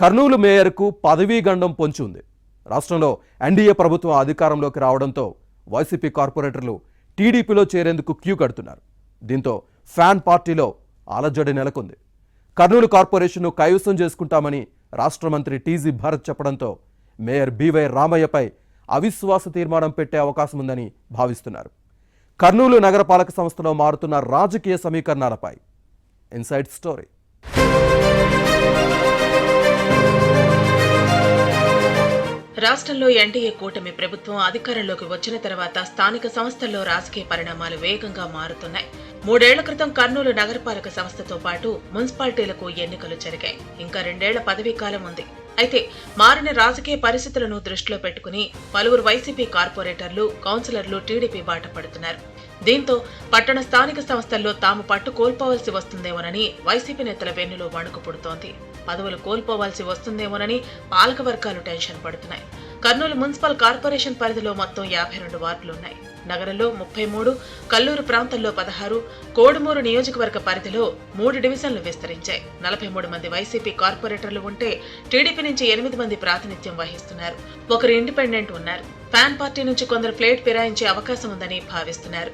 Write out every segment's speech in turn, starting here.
కర్నూలు మేయర్కు పదవీ గండం పొంచి ఉంది. రాష్ట్రంలో ఎన్డీఏ ప్రభుత్వం అధికారంలోకి రావడంతో వైసీపీ కార్పొరేటర్లు టీడీపీలో చేరేందుకు క్యూ కడుతున్నారు. దీంతో ఫ్యాన్ పార్టీలో అలజడి నెలకొంది. కర్నూలు కార్పొరేషన్ను కైవసం చేసుకుంటామని రాష్ట్ర మంత్రి టీజీ భరత్ చెప్పడంతో మేయర్ బీవై రామయ్యపై అవిశ్వాస తీర్మానం పెట్టే అవకాశం ఉందని భావిస్తున్నారు. కర్నూలు నగరపాలక సంస్థలో మారుతున్న రాజకీయ సమీకరణాలపై ఇన్సైడ్ స్టోరీ. రాష్ట్రంలో ఎన్డీఏ కూటమి ప్రభుత్వం అధికారంలోకి వచ్చిన తర్వాత స్థానిక సంస్థల్లో రాజకీయ పరిణామాలు వేగంగా మారుతున్నాయి. 3 ఏళ్ల క్రితం కర్నూలు నగరపాలక సంస్థతో పాటు మున్సిపాలిటీలకు ఎన్నికలు జరిగాయి. ఇంకా 2 ఏళ్ల పదవీ కాలం ఉంది. అయితే మారిన రాజకీయ పరిస్థితులను దృష్టిలో పెట్టుకుని పలువురు వైసీపీ కార్పొరేటర్లు, కౌన్సిలర్లు టీడీపీ బాట పడుతున్నారు. దీంతో పట్టణ స్థానిక సంస్థల్లో తాము పట్టు కోల్పోవలసి వస్తుందేమోనని వైసీపీ నేతల వెన్నులో వణుకు పుడుతోంది. పదవులు కోల్పోవాల్సి వస్తుందేమోనని పాలక వర్గాలు టెన్షన్ పడుతున్నాయి. కర్నూలు మున్సిపల్ కార్పొరేషన్ పరిధిలో మొత్తం 52 వార్డులున్నాయి. నగరంలో 33, కల్లూరు ప్రాంతంలో 16, కోడుమూరు నియోజకవర్గ పరిధిలో 3 డివిజన్లు విస్తరించాయి. 43 మంది వైసీపీ కార్పొరేటర్లు ఉంటే టీడీపీ నుంచి 8 మంది ప్రాతినిధ్యం వహిస్తున్నారు. ఒకరు ఇండిపెండెంట్ ఉన్నారు. ఫ్యాన్ పార్టీ నుంచి కొందరు ప్లేట్ ఫిరాయించే అవకాశం ఉందని భావిస్తున్నారు.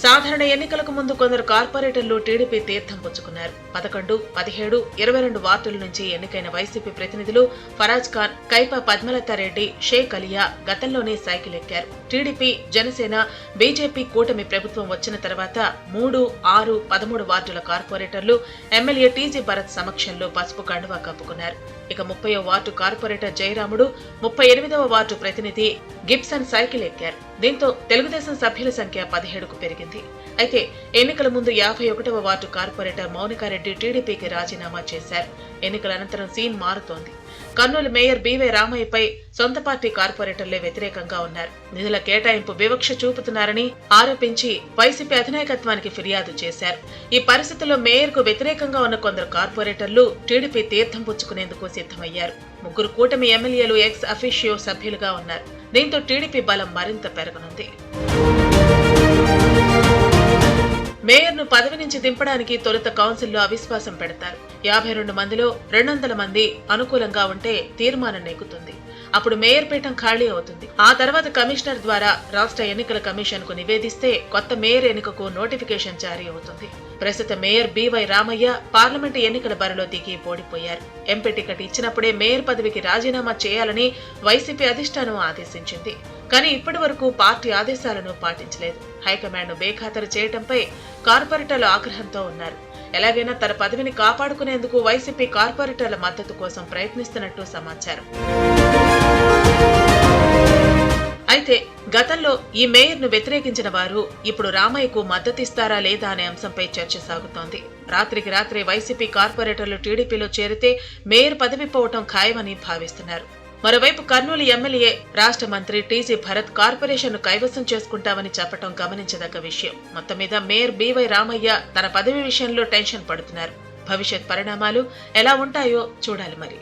సాధారణ ఎన్నికలకు ముందు కొందరు కార్పొరేటర్లు టీడీపీ తీర్థం పుచ్చుకున్నారు. 11, 17, 22 వార్డుల నుంచి ఎన్నికైన వైసీపీ ప్రతినిధులు ఫరాజ్ ఖాన్, కైపా పద్మలతారెడ్డి, షేక్ అలియా గతంలోనే సైకిల్ ఎక్కారు. టీడీపీ, జనసేన, బీజేపీ కూటమి ప్రభుత్వం వచ్చిన తర్వాత 3, 6, 13 వార్డుల కార్పొరేటర్లు ఎమ్మెల్యే టీజీ భరత్ సమక్షంలో పసుపు కండువా కప్పుకున్నారు. ఇక 30వ వార్డు కార్పొరేటర్ జయరాముడు, 38వ వార్డు ప్రతినిధి గిబ్సన్ సైకిల్ ఎక్కారు. దీంతో తెలుగుదేశం సభ్యుల సంఖ్య 17కు పెరిగింది. అయితే ఎన్నికల ముందు 51వ వార్డు కార్పొరేటర్ మౌనికారెడ్డి టీడీపీకి రాజీనామా చేశారు. ఎన్నికల అనంతరం సీన్ మారుతోంది. కర్నూలు మేయర్ బీవై రామయ్యపై సొంత పార్టీ కార్పొరేటర్లే వ్యతిరేకంగా ఉన్నారు. నిధుల కేటాయింపు వివక్ష చూపుతున్నారని ఆరోపించి వైసీపీ అధినాయకత్వానికి ఫిర్యాదు చేశారు. ఈ పరిస్థితుల్లో మేయర్ కు వ్యతిరేకంగా ఉన్న కొందరు కార్పొరేటర్లు టీడీపీ తీర్థం పుచ్చుకునేందుకు సిద్ధమయ్యారు. 3 కూటమి ఎమ్మెల్యేలు ఎక్స్ అఫీషియో సభ్యులుగా ఉన్నారు. దీంతో టీడీపీ బలం మరింత పెరగనుంది. మేయర్ను పదవి నుంచి దింపడానికి తొలుత కౌన్సిల్లో అవిశ్వాసం పెడతారు. 52 మందిలో 200 మంది అనుకూలంగా ఉంటే తీర్మానం నెగ్గుతుంది. అప్పుడు మేయర్ పీఠం ఖాళీ అవుతుంది. ఆ తర్వాత కమిషనర్ ద్వారా రాష్ట్ర ఎన్నికల కమిషన్ కు నివేదిస్తే కొత్త మేయర్ ఎన్నికకు నోటిఫికేషన్ జారీ అవుతుంది. ప్రస్తుత మేయర్ బీవై రామయ్య పార్లమెంటు ఎన్నికల బరిలో దిగి ఓడిపోయారు. ఎంపీ టికెట్ ఇచ్చినప్పుడే మేయర్ పదవికి రాజీనామా చేయాలని వైసీపీ అధిష్టానం ఆదేశించింది. కానీ ఇప్పటి వరకు పార్టీ ఆదేశాలను పాటించలేదు. హైకమాండ్ ను బేఖాతరు చేయడంపై కార్పొరేటర్లు ఆగ్రహంతో ఉన్నారు. ఎలాగైనా తన పదవిని కాపాడుకునేందుకు వైసీపీ కార్పొరేటర్ల మద్దతు కోసం ప్రయత్నిస్తున్నట్టు సమాచారం. అయితే గతంలో ఈ మేయర్ ను వ్యతిరేకించిన వారు ఇప్పుడు రామయ్యకు మద్దతిస్తారా లేదా అనే అంశంపై చర్చ సాగుతోంది. రాత్రికి రాత్రే వైసీపీ కార్పొరేటర్లు టీడీపీలో చేరితే మేయర్ పదవి పోవటం ఖాయమని భావిస్తున్నారు. మరోవైపు కర్నూలు ఎమ్మెల్యే రాష్ట్ర మంత్రి టీజీ భరత్ కార్పొరేషన్ ను కైవసం చేసుకుంటామని చెప్పడం గమనించదగ్గ విషయం. మొత్తం మీద మేయర్ బీవై రామయ్య తన పదవి విషయంలో టెన్షన్ పడుతున్నారు. భవిష్యత్ పరిణామాలు ఎలా ఉంటాయో చూడాలి మరి.